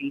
3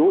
2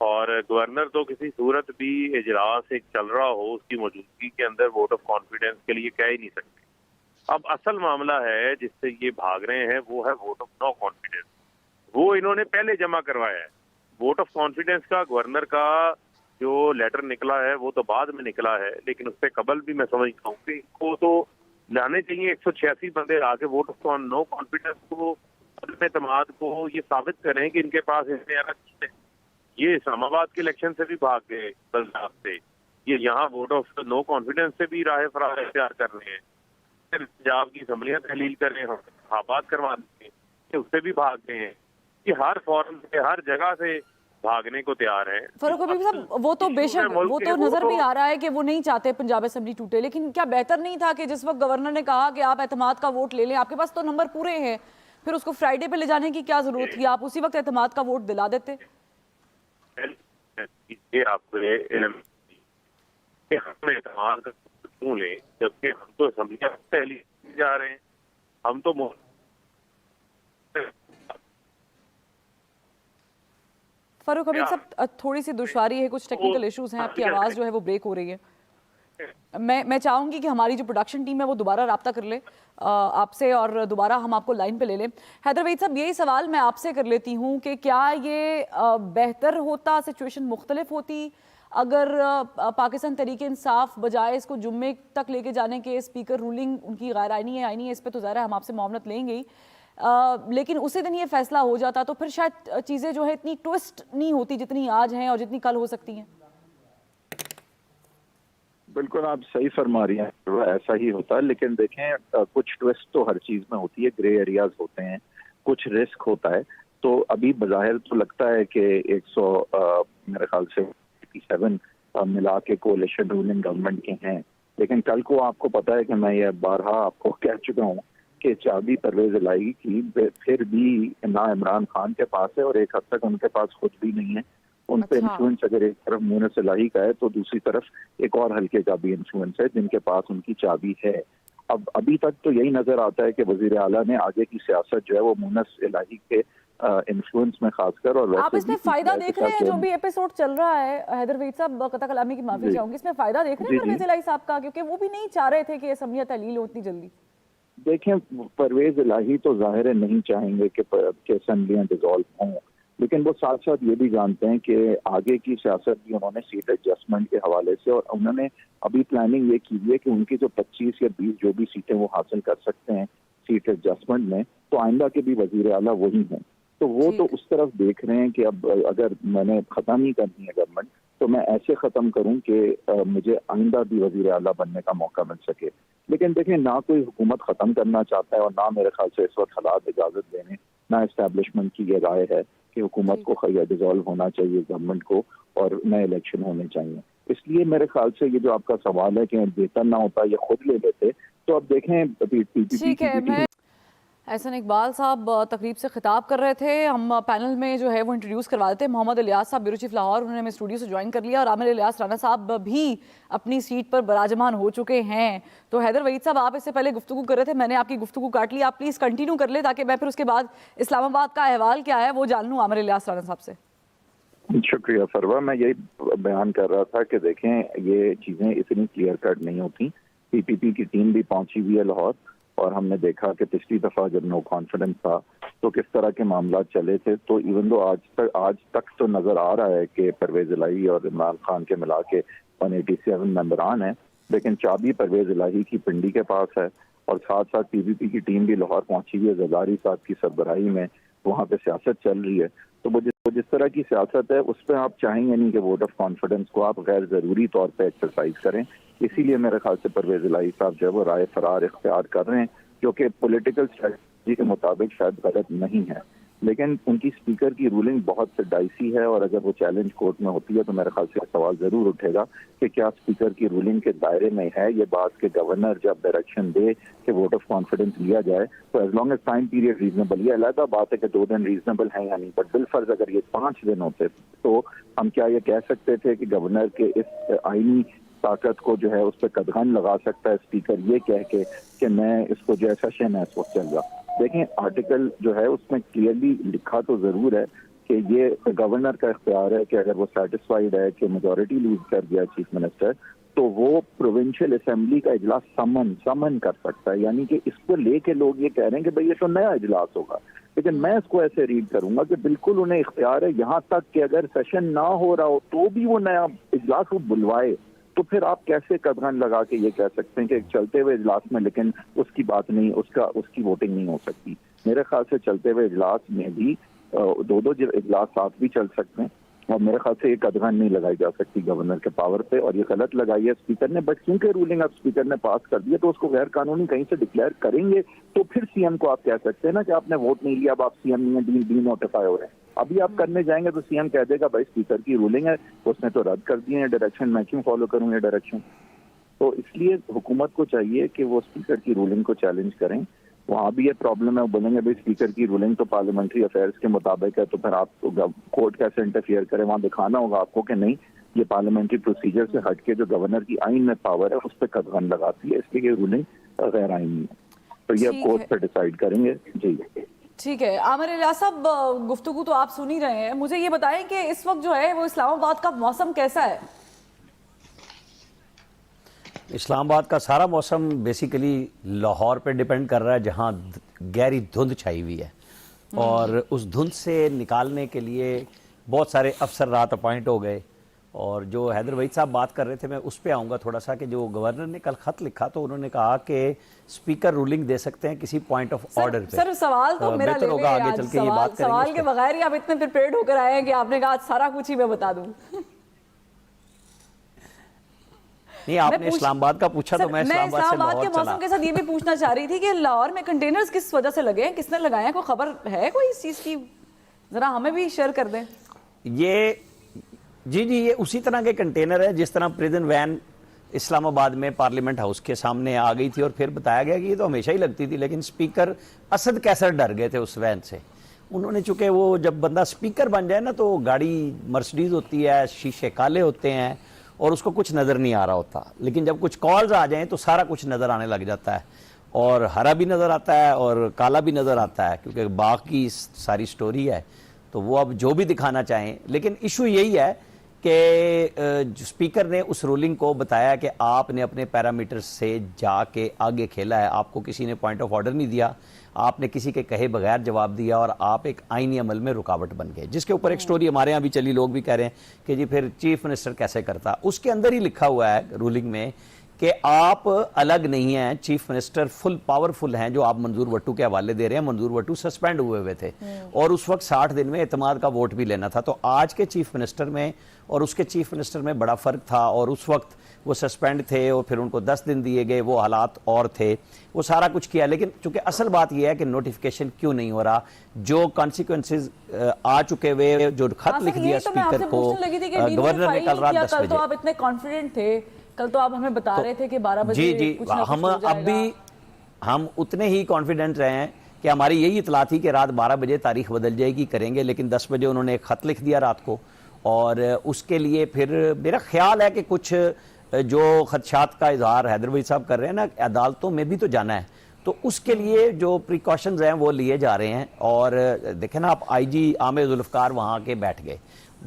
اور گورنر تو کسی صورت بھی اجلاس ایک چل رہا ہو اس کی موجودگی کے اندر ووٹ آف کانفیڈنس کے لیے کہہ ہی نہیں سکتے. اب اصل معاملہ ہے جس سے یہ بھاگ رہے ہیں وہ ہے ووٹ آف نو کانفیڈنس. وہ انہوں نے پہلے جمع کروایا ہے. ووٹ آف کانفیڈنس کا گورنر کا جو لیٹر نکلا ہے وہ تو بعد میں نکلا ہے, لیکن اس سے قبل بھی میں سمجھتا ہوں کہ ان کو تو لانے چاہیے 186 بندے آ کے ووٹ آف نو کانفیڈنس کو, عدم اعتماد کو یہ ثابت کریں کہ ان کے پاس یہ اسلام آباد کے الیکشن سے بھی بھاگ گئے پنجاب سے, یہ یہاں ووٹ آف نو کانفیڈنس سے بھی راہ فرار اختیار کر رہے ہیں. پنجاب کی اسمبلیاں تحلیل کر رہے ہیں, انتخابات کروا رہے ہیں, اس سے بھی بھاگ گئے ہیں. یہ ہر فورم سے ہر جگہ سے بھاگنے کو تیار ہیں. فاروق حبیب صاحب وہ تو بے شک وہ تو نظر بھی آ رہا ہے کہ وہ نہیں چاہتے پنجاب اسمبلی ٹوٹے, لیکن کیا بہتر نہیں تھا کہ جس وقت گورنر نے کہا کہ آپ اعتماد کا ووٹ لے لیں, آپ کے پاس تو نمبر پورے ہیں, پھر اس کو فرائیڈے پہ لے جانے کی کیا ضرورت تھی؟ آپ اسی وقت اعتماد کا ووٹ دلا دیتے. آپ کو علم کہ ہم اعتماد کا کیوں لیں جبکہ ہم تو اسمبلیاں تحلیل جا رہے ہیں. ہم تو فاروق حبیب صاحب تھوڑی سی دشواری ہے, کچھ ٹیکنیکل ایشوز ہیں, آپ کی آواز جو ہے وہ بریک ہو رہی ہے. میں چاہوں گی کہ ہماری جو پروڈکشن ٹیم ہے وہ دوبارہ رابطہ کر لے آپ سے اور دوبارہ ہم آپ کو لائن پہ لے لیں. حیدر وحید صاحب یہی سوال میں آپ سے کر لیتی ہوں کہ کیا یہ بہتر ہوتا, سچویشن مختلف ہوتی اگر پاکستان تحریک انصاف بجائے اس کو جمعے تک لے کے جانے کے اسپیکر رولنگ ان کی غیر آئینی ہے اس پہ تو ظاہر ہے ہم آپ سے معاملت لیں گے ہی, لیکن اسی دن یہ فیصلہ ہو جاتا تو پھر شاید چیزیں جو ہے اتنی ٹوسٹ نہیں ہوتی جتنی آج ہیں اور جتنی کل ہو سکتی ہیں. بالکل آپ صحیح فرما رہی ہیں, ایسا ہی ہوتا ہے. لیکن دیکھیں کچھ ٹوسٹ تو ہر چیز میں ہوتی ہے, گرے ایریاز ہوتے ہیں, کچھ رسک ہوتا ہے. تو ابھی بظاہر تو لگتا ہے کہ 100 میرے خیال سے 87 ملا کے کولیشن رولنگ گورنمنٹ کے ہیں, لیکن کل کو آپ کو پتا ہے کہ میں یہ بارہا آپ کو کہہ چکا ہوں کہ چابی پرویز الہی کی پھر بھی نہ عمران خان کے پاس ہے اور ایک حد تک ان کے پاس خود بھی نہیں ہے. ان پہ انفلوئنس اگر ایک طرف مونس الہی کا ہے تو دوسری طرف ایک اور ہلکے کا بھی انفلوئنس ہے جن کے پاس ان کی چابی ہے. اب ابھی تک تو یہی نظر آتا ہے کہ وزیر اعلیٰ نے آگے کی سیاست جو ہے وہ مونس الہی کے انفلوئنس میں خاص کر, اور آپ اس میں فائدہ دیکھ رہے ہیں جو بھی ایپیسوڈ چل رہا ہے حیدر وحید صاحب, قطع کلامی کی معافی چاہوں گی, اس میں فائدہ دیکھ رہے ہیں پرویز الہی صاحب کا, کیونکہ وہ بھی نہیں چاہ رہے تھے کہ اسمبلیاں تحلیل ہو اتنی جلدی. دیکھیں پرویز الہی تو ظاہر نہیں چاہیں گے کہ اسمبلیاں ڈیزالو ہوں, لیکن وہ ساتھ ساتھ یہ بھی جانتے ہیں کہ آگے کی سیاست بھی انہوں نے سیٹ ایڈجسٹمنٹ کے حوالے سے, اور انہوں نے ابھی پلاننگ یہ کی ہے کہ ان کی جو 25 یا 20 جو بھی سیٹیں وہ حاصل کر سکتے ہیں سیٹ ایڈجسٹمنٹ میں, تو آئندہ کے بھی وزیر اعلیٰ وہی ہیں. تو وہ تو اس طرف دیکھ رہے ہیں کہ اب اگر میں نے ختم ہی کرنی ہے گورنمنٹ تو میں ایسے ختم کروں کہ مجھے آئندہ بھی وزیر اعلیٰ بننے کا موقع مل سکے. لیکن دیکھیں نہ کوئی حکومت ختم کرنا چاہتا ہے اور نہ میرے خیال سے اس وقت حالات اجازت دینے, نہ اسٹیبلشمنٹ کی یہ رائے ہے کہ حکومت کو ڈیزالو ہونا چاہیے گورنمنٹ کو اور نئے الیکشن ہونے چاہیے. اس لیے میرے خیال سے یہ جو آپ کا سوال ہے کہ بہتر نہ ہوتا یہ خود لے لیتے, تو اب دیکھیں احسن اقبال صاحب تقریب سے خطاب کر رہے تھے, ہم پینل میں جو ہے وہ انٹروڈیوس کروا دیتے ہیں. محمد الیاس صاحب بیورو چیف لاہور, انہوں نے ہمیں اسٹوڈیو سے جوائن کر لیا, اور عامر الیاس رانا صاحب بھی اپنی سیٹ پر براجمان ہو چکے ہیں. تو حیدر وحید صاحب آپ اس سے پہلے گفتگو کر رہے تھے, میں نے آپ کی گفتگو کاٹ لی, آپ پلیز کنٹینیو کر لیں تاکہ میں پھر اس کے بعد اسلام آباد کا احوال کیا ہے وہ جان لوں عامر الیاس رانا صاحب سے. شکریہ فروا, میں یہی بیان کر رہا تھا کہ دیکھیں یہ چیزیں اتنی کلیئر کٹ نہیں ہوتی. پی پی پی کی ٹیم بھی پہنچی ہوئی ہے لاہور, اور ہم نے دیکھا کہ پچھلی دفعہ جب نو کانفیڈنس تھا تو کس طرح کے معاملات چلے تھے. تو ایون دو آج تک تو نظر آ رہا ہے کہ پرویز الہی اور عمران خان کے ملا کے 187 ممبران ہیں, لیکن چابی پرویز الہی کی پنڈی کے پاس ہے, اور ساتھ ساتھ پی پی پی کی ٹیم بھی لاہور پہنچی ہوئی ہے. زرداری صاحب کی سربراہی میں وہاں پہ سیاست چل رہی ہے. تو وہ جس طرح کی سیاست ہے اس پہ آپ چاہیں گے نہیں کہ ووٹ آف کانفیڈنس کو آپ غیر ضروری طور پہ ایکسرسائز کریں. اسی لیے میرے خیال سے پرویز الہی صاحب جو ہے وہ رائے فرار اختیار کر رہے ہیں, جو کہ پولیٹیکل اسٹریٹجی کے مطابق شاید غلط نہیں ہے. لیکن ان کی اسپیکر کی رولنگ بہت سے ڈائسی ہے, اور اگر وہ چیلنج کورٹ میں ہوتی ہے تو میرے خیال سے سوال ضرور اٹھے گا کہ کیا اسپیکر کی رولنگ کے دائرے میں ہے یہ بات کہ گورنر جب ڈائریکشن دے کہ ووٹ آف کانفیڈنس لیا جائے تو as long as time period reasonable. یہ علیحدہ بات ہے کہ 2 دن ریزنیبل ہیں یا نہیں, بٹ بالفرض اگر یہ 5 دن ہوتے تو ہم کیا یہ کہہ سکتے تھے کہ گورنر کے اس آئینی طاقت کو جو ہے اس پہ قدغن لگا سکتا ہے اسپیکر یہ کہہ کے کہ میں اس کو جو ایسا شے میں اس وقت چل رہا. دیکھیں آرٹیکل جو ہے اس میں کلیئرلی لکھا تو ضرور ہے کہ یہ گورنر کا اختیار ہے کہ اگر وہ سیٹسفائیڈ ہے کہ میجورٹی لوز کر گیا چیف منسٹر تو وہ پروونشل اسمبلی کا اجلاس سمن کر سکتا ہے. یعنی کہ اس کو لے کے لوگ یہ کہہ رہے ہیں کہ بھئی یہ تو نیا اجلاس ہوگا, لیکن میں اس کو ایسے ریڈ کروں گا کہ بالکل انہیں اختیار ہے یہاں تک کہ اگر سیشن نہ ہو رہا ہو تو بھی وہ نیا اجلاس وہ بلوائے. تو پھر آپ کیسے قدغن لگا کے یہ کہہ سکتے ہیں کہ چلتے ہوئے اجلاس میں لیکن اس کی بات نہیں, اس کی ووٹنگ نہیں ہو سکتی. میرے خیال سے چلتے ہوئے اجلاس میں بھی دو اجلاس ساتھ بھی چل سکتے ہیں, اور میرے خیال سے یہ قدغن نہیں لگائی جا سکتی گورنر کے پاور پہ, اور یہ غلط لگائی ہے اسپیکر نے. بٹ کیونکہ رولنگ اب اسپیکر نے پاس کر دی ہے تو اس کو غیر قانونی کہیں سے ڈکلیئر کریں گے تو پھر سی ایم کو آپ کہہ سکتے ہیں نا کہ آپ نے ووٹ نہیں لیا, اب آپ سی ایم نہیں ہیں, ڈی نوٹیفائی ہو رہے ہیں. ابھی آپ کرنے جائیں گے تو سی ایم کہہ دے گا بھائی اسپیکر کی رولنگ ہے, اس نے تو رد کر دی ہے ڈائریکشن, میں کیوں فالو کروں یہ ڈائریکشن. تو اس لیے حکومت کو چاہیے کہ وہ اسپیکر کی رولنگ کو چیلنج کریں. وہاں بھی یہ پرابلم ہے, وہ بولیں گے بھائی اسپیکر کی رولنگ تو پارلیمنٹری افیئرس کے مطابق ہے, تو پھر آپ کورٹ کیسے انٹرفیئر کریں. وہاں دکھانا ہوگا آپ کو کہ نہیں, یہ پارلیمنٹری پروسیجر سے ہٹ کے جو گورنر کی آئین میں پاور ہے اس پہ قدغن لگاتی ہے, اس لیے یہ رولنگ غیر آئینی ہے. تو یہ اب کورٹ پہ ڈیسائیڈ کریں گے. جی ٹھیک ہے. عامر الیاس صاحب, گفتگو تو آپ سن ہی رہے ہیں, مجھے یہ بتائیں کہ اس وقت جو ہے وہ اسلام آباد کا موسم کیسا ہے؟ اسلام آباد کا سارا موسم بیسیکلی لاہور پہ ڈیپینڈ کر رہا ہے, جہاں گہری دھند چھائی ہوئی ہے, اور اس دھند سے نکالنے کے لیے بہت سارے افسر رات اپوائنٹ ہو گئے. اور جو حیدر وحید صاحب بات کر رہے تھے, میں اس پہ آؤں گا تھوڑا سا, کہ جو گورنر نے کل خط لکھا تو انہوں نے کہا کہ اسپیکر رولنگ دے سکتے ہیں کسی پوائنٹ آف آرڈر پہ. سر سوال تو میرا لے لیں, آگے چل کے یہ بات کریں گے. سوال کے بغیر ہی آپ اتنے پریپیئرڈ ہو کر آئے ہیں کہ آپ نے کہا سارا کچھ ہی میں بتا دوں. نہیں, آپ نے اسلام آباد کا پوچھا تو میں اسلام آباد کے موسم کے ساتھ یہ بھی پوچھنا چاہ رہی تھی کہ لاہور میں کنٹینرز کس وجہ سے لگے ہیں, کس نے لگائے ہیں, کوئی خبر ہے کوئی اس چیز کی؟ ذرا ہمیں بھی شیئر کر دیں. یہ یہ اسی طرح کے کنٹینر ہے جس طرح پریزن وین اسلام آباد میں پارلیمنٹ ہاؤس کے سامنے آ گئی تھی, اور پھر بتایا گیا کہ یہ تو ہمیشہ ہی لگتی تھی, لیکن اسپیکر اسد کیسر ڈر گئے تھے اس وین سے. انہوں نے, چونکہ وہ جب بندہ اسپیکر بن جائے نا تو گاڑی مرسڈیز ہوتی ہے, شیشے کالے ہوتے ہیں اور اس کو کچھ نظر نہیں آ رہا ہوتا, لیکن جب کچھ کالز آ جائیں تو سارا کچھ نظر آنے لگ جاتا ہے, اور ہرا بھی نظر آتا ہے اور کالا بھی نظر آتا ہے, کیونکہ باغ کی ساری سٹوری ہے. تو وہ اب جو بھی دکھانا چاہیں, لیکن ایشو یہی ہے کہ اسپیکر نے اس رولنگ کو بتایا کہ آپ نے اپنے پیرامیٹر سے جا کے آگے کھیلا ہے, آپ کو کسی نے پوائنٹ آف آرڈر نہیں دیا, آپ نے کسی کے کہے بغیر جواب دیا, اور آپ ایک آئینی عمل میں رکاوٹ بن گئے. جس کے اوپر ایک سٹوری ہمارے ہاں بھی چلی, لوگ بھی کہہ رہے ہیں کہ جی پھر چیف منسٹر کیسے کرتا. اس کے اندر ہی لکھا ہوا ہے رولنگ میں کہ آپ الگ نہیں ہیں, چیف منسٹر فل پاورفل ہیں, جو آپ منظور وٹو کے حوالے دے رہے ہیں. منظور وٹو سسپینڈ ہوئے تھے اور اس وقت 60 دن میں اعتماد کا ووٹ بھی لینا تھا. تو آج کے چیف منسٹر میں اور اس کے چیف منسٹر میں بڑا فرق تھا, اور اس وقت وہ سسپینڈ تھے اور پھر ان کو 10 دن دیے گئے, وہ حالات اور تھے, وہ سارا کچھ کیا. لیکن چونکہ اصل بات یہ ہے کہ نوٹیفیکیشن کیوں نہیں ہو رہا, جو کانسیکوینسز آ چکے ہوئے, جو خط لکھ دیا اسپیکر کو گورنر نے کل رات 10 بجے. تو آپ اتنے کانفیڈنٹ تھے, کل تو آپ ہمیں بتا رہے تھے کہ 12 بجے جی ہم اب بھی ہم اتنے ہی کانفیڈنٹ رہے ہیں کہ ہماری یہی اطلاع تھی کہ رات 12 بجے تاریخ بدل جائے گی, کریں گے. لیکن 10 بجے انہوں نے ایک خط لکھ دیا رات کو, اور اس کے لیے پھر میرا خیال ہے کہ کچھ جو خدشات کا اظہار حیدر وحید صاحب کر رہے ہیں نا, عدالتوں میں بھی تو جانا ہے, تو اس کے لیے جو پریکاشنز ہیں وہ لیے جا رہے ہیں. اور دیکھیں نا, آپ آئی جی عامر ذوالفقار وہاں کے بیٹھ گئے,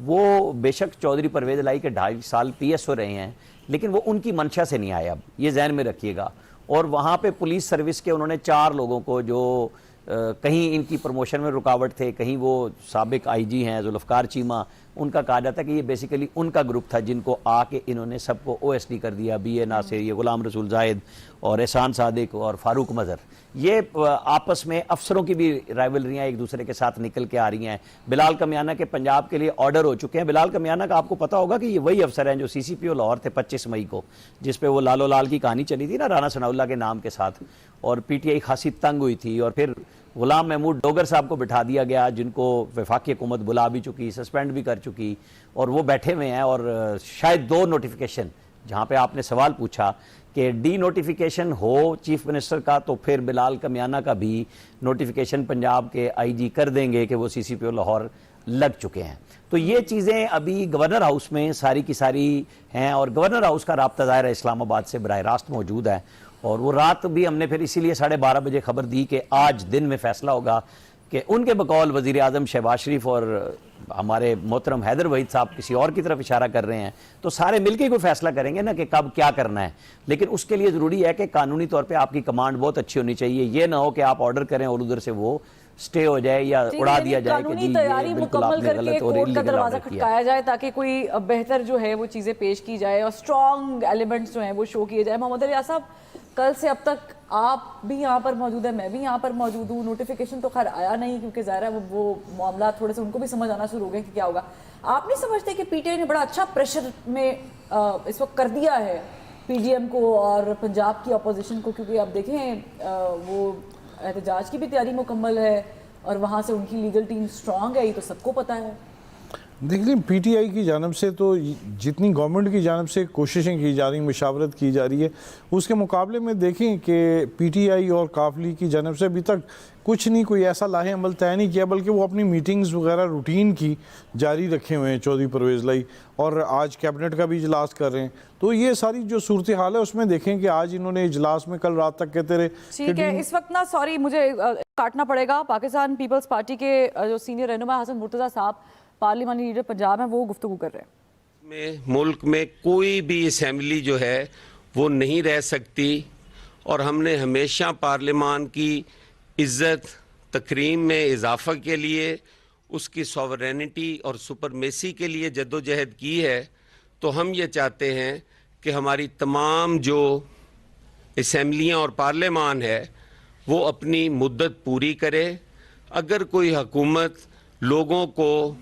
وہ بے شک چودھری پرویز الہی کے 2.5 سال پی ایس ہو رہے ہیں, لیکن وہ ان کی منشا سے نہیں آئے, اب یہ ذہن میں رکھیے گا. اور وہاں پہ پولیس سروس کے انہوں نے 4 لوگوں کو, جو کہیں ان کی پروموشن میں رکاوٹ تھے, کہیں وہ سابق آئی جی ہیں ذوالفقار چیمہ, ان کا کہا جاتا ہے کہ یہ بیسیکلی ان کا گروپ تھا جن کو آ کے انہوں نے سب کو او ایس ڈی کر دیا. بی اے ناصر, یہ غلام رسول زاہد اور احسان صادق اور فاروق مظہر, یہ آپس میں افسروں کی بھی رائیولریاں ایک دوسرے کے ساتھ نکل کے آ رہی ہیں. بلال کمیانہ کے پنجاب کے لیے آرڈر ہو چکے ہیں. بلال کمیانہ کا آپ کو پتا ہوگا کہ یہ وہی افسر ہیں جو سی سی پی او لاہور تھے 25 مئی کو, جس پہ وہ لالو لال کی کہانی چلی تھی نا رانا ثناء اللہ کے نام کے ساتھ, اور پی ٹی آئی خاصی تنگ ہوئی تھی. اور پھر غلام محمود ڈوگر صاحب کو بٹھا دیا گیا, جن کو وفاقی حکومت بلا بھی چکی, سسپینڈ بھی کر چکی, اور وہ بیٹھے ہوئے ہیں. اور شاید 2 نوٹیفیکیشن, جہاں پہ آپ نے سوال پوچھا کہ ڈی نوٹیفیکیشن ہو چیف منسٹر کا, تو پھر بلال کمیانہ کا بھی نوٹیفیکیشن پنجاب کے آئی جی کر دیں گے کہ وہ سی سی پی او لاہور لگ چکے ہیں. تو یہ چیزیں ابھی گورنر ہاؤس میں ساری کی ساری ہیں, اور گورنر ہاؤس کا رابطہ ظاہر اسلام آباد سے براہ راست موجود ہے. اور وہ رات بھی ہم نے پھر اسی لیے 12:30 بجے خبر دی کہ آج دن میں فیصلہ ہوگا کہ ان کے بقول وزیر اعظم شہباز شریف اور ہمارے محترم حیدر وحید صاحب کسی اور کی طرف اشارہ کر رہے ہیں، تو سارے مل کے کوئی فیصلہ کریں گے نا کہ کب کیا کرنا ہے. لیکن اس کے لیے ضروری ہے کہ قانونی طور پہ آپ کی کمانڈ بہت اچھی ہونی چاہیے. یہ نہ ہو کہ آپ آرڈر کریں اور ادھر سے وہ سٹے ہو جائے یا اڑا دیا جائے کہ جی تیاری یہ بالکل آپ مکمل نے کر کے غلط اور کورٹ کا انلیگل دروازہ آرڈر کیا. کھٹکایا جائے تاکہ کوئی بہتر جو ہے وہ چیزیں پیش کی جائے اور اسٹرانگ ایلیمنٹس جو ہیں وہ شو کیے جائے. محمد ریاض صاحب، کل سے اب تک آپ بھی یہاں پر موجود ہیں، میں بھی یہاں پر موجود ہوں. نوٹیفیکیشن تو خیر آیا نہیں کیونکہ ظاہر ہے وہ معاملات تھوڑے سے ان کو بھی سمجھ آنا شروع ہو گئے کہ کیا ہوگا. آپ نہیں سمجھتے کہ پی ٹی آئی نے بڑا اچھا پریشر میں اس وقت کر دیا ہے پی ڈی ایم کو اور پنجاب کی اپوزیشن کو؟ کیونکہ آپ دیکھیں وہ احتجاج کی بھی تیاری مکمل ہے اور وہاں سے ان کی لیگل ٹیم سٹرانگ ہے، یہ تو سب کو پتہ ہے. دیکھیں پی ٹی آئی کی جانب سے تو جتنی گورنمنٹ کی جانب سے کوششیں کی جا رہی ہیں، مشاورت کی جا رہی ہے، اس کے مقابلے میں دیکھیں کہ پی ٹی آئی اور کاف لیگ کی جانب سے ابھی تک کچھ نہیں، کوئی ایسا لاہے عمل طے نہیں کیا، بلکہ وہ اپنی میٹنگز وغیرہ روٹین کی جاری رکھے ہوئے ہیں. چودھری پرویز لائی اور آج کیبنٹ کا بھی اجلاس کر رہے ہیں. تو یہ ساری جو صورتحال ہے اس میں دیکھیں کہ آج انہوں نے اجلاس میں کل رات تک کہتے رہے. ٹھیک ہے، اس وقت نا سوری مجھے کاٹنا پڑے گا. پاکستان پیپلز پارٹی کے جو سینئر رہنما حسن مرتضیٰ صاحب پارلیمانی لیڈر پنجاب ہیں، وہ گفتگو کر رہے ہیں. ملک میں کوئی بھی اسمبلی جو ہے وہ نہیں رہ سکتی، اور ہم نے ہمیشہ پارلیمان کی عزت تکریم میں اضافہ کے لیے، اس کی سوورینٹی اور سپرمیسی کے لیے جدوجہد کی ہے. تو ہم یہ چاہتے ہیں کہ ہماری تمام جو اسمبلیاں اور پارلیمان ہے وہ اپنی مدت پوری کرے. اگر کوئی حکومت لوگوں کو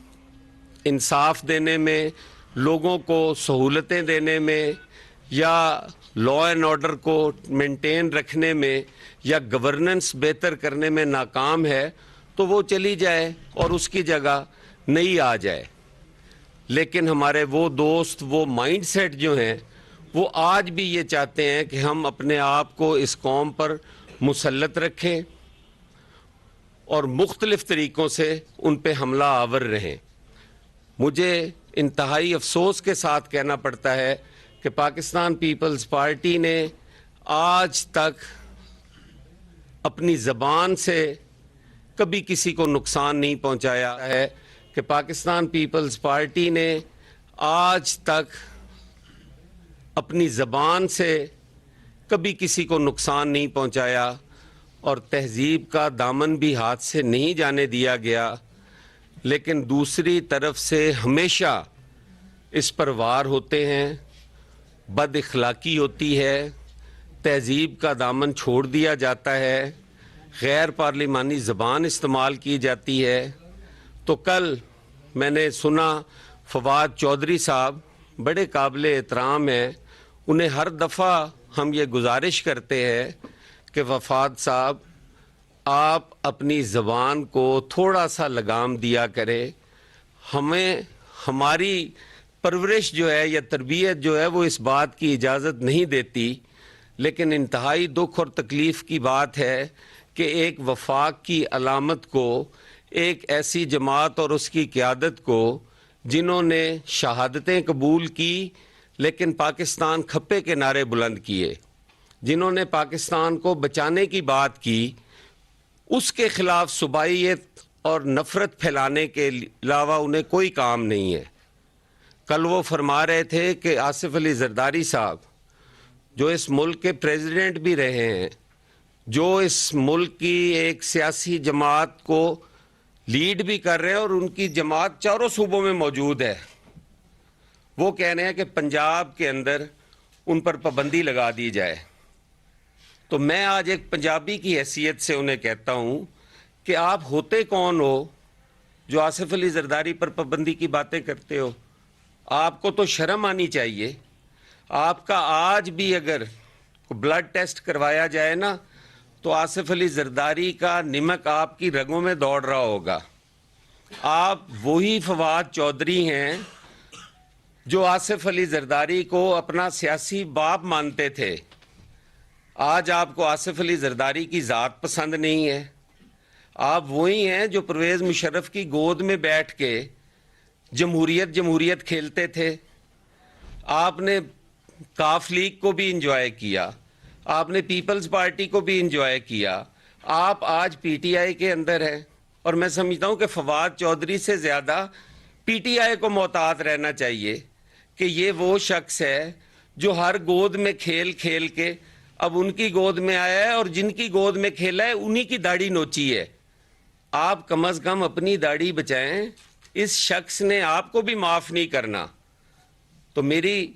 انصاف دینے میں، لوگوں کو سہولتیں دینے میں، یا لا اینڈ آرڈر کو مینٹین رکھنے میں، یا گورننس بہتر کرنے میں ناکام ہے تو وہ چلی جائے اور اس کی جگہ نئی آ جائے. لیکن ہمارے وہ دوست، وہ مائنڈ سیٹ جو ہیں، وہ آج بھی یہ چاہتے ہیں کہ ہم اپنے آپ کو اس قوم پر مسلط رکھیں اور مختلف طریقوں سے ان پہ حملہ آور رہیں. مجھے انتہائی افسوس کے ساتھ کہنا پڑتا ہے کہ پاکستان پیپلز پارٹی نے آج تک اپنی زبان سے کبھی کسی کو نقصان نہیں پہنچایا ہے، کہ پاکستان پیپلز پارٹی نے آج تک اپنی زبان سے کبھی کسی کو نقصان نہیں پہنچایا، اور تہذیب کا دامن بھی ہاتھ سے نہیں جانے دیا گیا. لیکن دوسری طرف سے ہمیشہ اس پر وار ہوتے ہیں، بد اخلاقی ہوتی ہے، تہذیب کا دامن چھوڑ دیا جاتا ہے، غیر پارلیمانی زبان استعمال کی جاتی ہے. تو کل میں نے سنا فواد چودھری صاحب بڑے قابل احترام ہیں، انہیں ہر دفعہ ہم یہ گزارش کرتے ہیں کہ وفاد صاحب آپ اپنی زبان کو تھوڑا سا لگام دیا کریں. ہمیں ہماری پرورش جو ہے یا تربیت جو ہے وہ اس بات کی اجازت نہیں دیتی. لیکن انتہائی دکھ اور تکلیف کی بات ہے کہ ایک وفاق کی علامت کو، ایک ایسی جماعت اور اس کی قیادت کو جنہوں نے شہادتیں قبول کی لیکن پاکستان کھپے کے نعرے بلند کیے، جنہوں نے پاکستان کو بچانے کی بات کی، اس کے خلاف صوبائیت اور نفرت پھیلانے کے علاوہ انہیں کوئی کام نہیں ہے. کل وہ فرما رہے تھے کہ آصف علی زرداری صاحب جو اس ملک کے پریزیڈنٹ بھی رہے ہیں، جو اس ملک کی ایک سیاسی جماعت کو لیڈ بھی کر رہے ہیں اور ان کی جماعت چاروں صوبوں میں موجود ہے، وہ کہہ رہے ہیں کہ پنجاب کے اندر ان پر پابندی لگا دی جائے. تو میں آج ایک پنجابی کی حیثیت سے انہیں کہتا ہوں کہ آپ ہوتے کون ہو جو آصف علی زرداری پر پابندی کی باتیں کرتے ہو؟ آپ کو تو شرم آنی چاہیے. آپ کا آج بھی اگر بلڈ ٹیسٹ کروایا جائے نا تو آصف علی زرداری کا نمک آپ کی رگوں میں دوڑ رہا ہوگا. آپ وہی فواد چودھری ہیں جو آصف علی زرداری کو اپنا سیاسی باپ مانتے تھے. آج آپ کو آصف علی زرداری کی ذات پسند نہیں ہے. آپ وہی ہیں جو پرویز مشرف کی گود میں بیٹھ کے جمہوریت کھیلتے تھے. آپ نے کاف لیگ کو بھی انجوائے کیا، آپ نے پیپلز پارٹی کو بھی انجوائے کیا. آپ آج پی ٹی آئی کے اندر ہیں. اور میں سمجھتا ہوں کہ فواد چودھری سے زیادہ پی ٹی آئی کو محتاط رہنا چاہیے کہ یہ وہ شخص ہے جو ہر گود میں کھیل کھیل کے اب ان کی گود میں آیا ہے، اور جن کی گود میں کھیلا ہے انہی کی داڑھی نوچی ہے. آپ کم از کم اپنی داڑھی بچائیں، اس شخص نے آپ کو بھی معاف نہیں کرنا. تو میری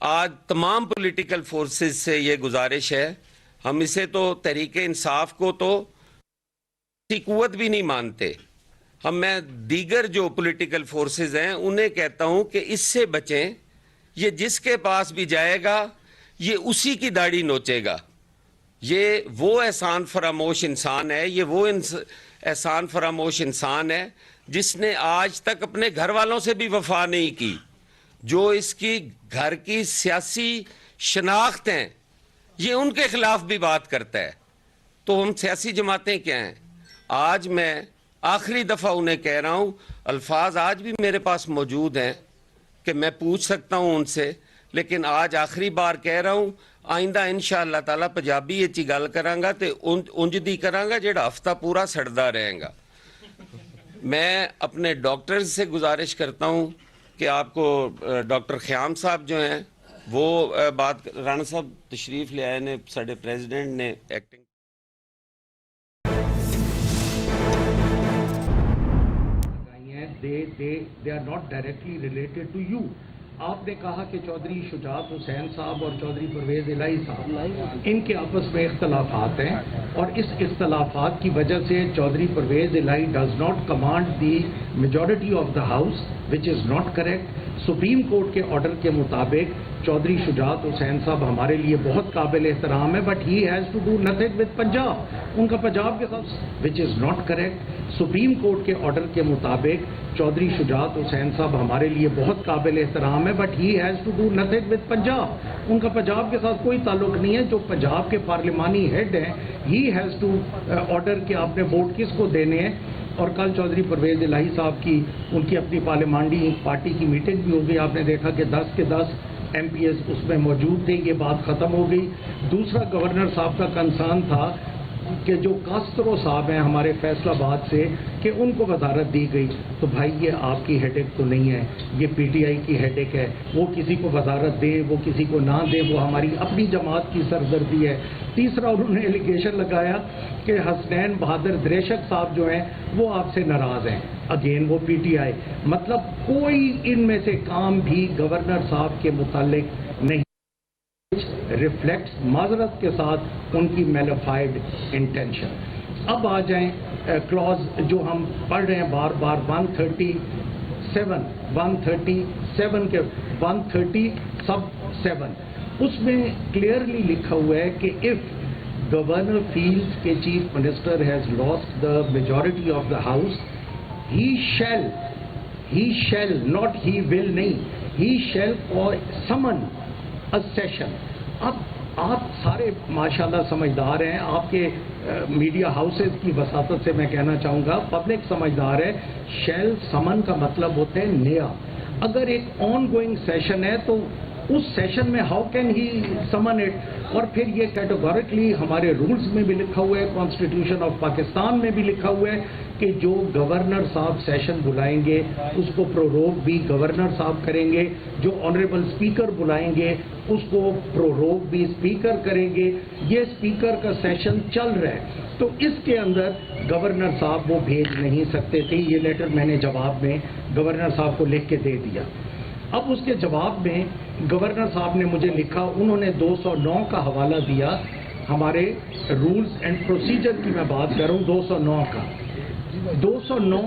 آج تمام پولیٹیکل فورسز سے یہ گزارش ہے، ہم اسے تو تحریک انصاف کو تو قوت بھی نہیں مانتے، میں دیگر جو پولیٹیکل فورسز ہیں انہیں کہتا ہوں کہ اس سے بچیں. یہ جس کے پاس بھی جائے گا یہ اسی کی داڑھی نوچے گا. یہ وہ احسان فراموش انسان ہے، یہ وہ احسان فراموش انسان ہے جس نے آج تک اپنے گھر والوں سے بھی وفا نہیں کی، جو اس کی گھر کی سیاسی شناخت ہیں یہ ان کے خلاف بھی بات کرتا ہے. تو ہم سیاسی جماعتیں کیا ہیں؟ آج میں آخری دفعہ انہیں کہہ رہا ہوں، الفاظ آج بھی میرے پاس موجود ہیں کہ میں پوچھ سکتا ہوں ان سے، لیکن آج آخری بار کہہ رہا ہوں، آئندہ انشاءاللہ تعالی پنجابی یہ چی گل کرانگا تے انج دی کرانگا جڑا ہفتہ پورا سڑدا رہے گا. میں اپنے ڈاکٹرز سے گزارش کرتا ہوں کہ آپ کو ڈاکٹر خیام صاحب جو ہیں وہ بات، رانا صاحب تشریف لے آئے نے، ساڈے پریزیڈنٹ نے acting they are not directly related to you. آپ نے کہا کہ چودھری شجاعت حسین صاحب اور چودھری پرویز الہی صاحب ان کے آپس میں اختلافات ہیں، اور اس اختلافات کی وجہ سے چودھری پرویز الہی does not command the majority of the house which is not correct. Supreme Court کے آرڈر کے مطابق چودھری شجاعت حسین صاحب ہمارے لیے بہت قابل احترام ہے، but he has to do nothing with Punjab. ان کا پنجاب کے ساتھ وچ is not correct. Supreme Court کے آرڈر کے مطابق چودھری شجاعت حسین صاحب ہمارے لیے بہت قابل احترام ہے، but he has to do nothing with Punjab. ان کا پنجاب کے ساتھ کوئی تعلق نہیں ہے. جو پنجاب کے پارلیمانی ہیڈ ہیں، ہی ہیز ٹو آرڈر کہ آپ نے ووٹ کس کو دینے ہیں. اور کل چودھری پرویز الہی صاحب کی ان کی اپنی پارلیمانی پارٹی کی میٹنگ بھی ہو گئی. آپ نے دیکھا کہ 10 کے 10 ایم پی ایس اس میں موجود تھے. یہ بات ختم ہو گئی. دوسرا گورنر صاحب کا کنسرن تھا کہ جو کاسترو صاحب ہیں ہمارے فیصل آباد سے، کہ ان کو وزارت دی گئی. تو بھائی یہ آپ کی ہیڈ ایک تو نہیں ہے، یہ پی ٹی آئی کی ہیڈ ایک ہے. وہ کسی کو وزارت دے، وہ کسی کو نہ دے، وہ ہماری اپنی جماعت کی سردردی ہے. تیسرا انہوں نے ایلیگیشن لگایا کہ حسنین بہادر دریشک صاحب جو ہیں وہ آپ سے ناراض ہیں. اگین وہ پی ٹی آئی. مطلب کوئی ان میں سے کام بھی گورنر صاحب کے متعلق نہیں ریفلیکٹس معذرت کے ساتھ ان کی میلیفائڈ انٹینشن. اب آ جائیں کلوز جو ہم پڑھ رہے ہیں بار بار 137 کے 130(7) اس میں کلیئرلی لکھا ہوا ہے کہ اف گورنر فیلز کے chief minister has lost the majority of the house he shall not he will نہیں he shall summon a session. اب آپ سارے ماشاءاللہ سمجھدار ہیں، آپ کے میڈیا ہاؤسز کی وساطت سے میں کہنا چاہوں گا پبلک سمجھدار ہے. shall summon کا مطلب ہوتا ہے نیا. اگر ایک آن گوئنگ سیشن ہے تو اس سیشن میں ہاؤ کین ہی سمن اٹ. اور پھر یہ کیٹیگوریکلی ہمارے رولز میں بھی لکھا ہوا ہے، کانسٹیٹیوشن آف پاکستان میں بھی لکھا ہوا ہے کہ جو گورنر صاحب سیشن بلائیں گے اس کو پروروگ بھی گورنر صاحب کریں گے. جو آنریبل اسپیکر بلائیں گے اس کو پروروگ بھی اسپیکر کریں گے. یہ اسپیکر کا سیشن چل رہا ہے تو اس کے اندر گورنر صاحب وہ بھیج نہیں سکتے تھے. یہ لیٹر میں نے جواب میں گورنر صاحب کو لکھ کے دے دیا. اب اس کے جواب میں گورنر صاحب نے مجھے لکھا، انہوں نے 209 کا حوالہ دیا. ہمارے رولز اینڈ پروسیجر کی میں بات کر رہا ہوں، 209 کا 209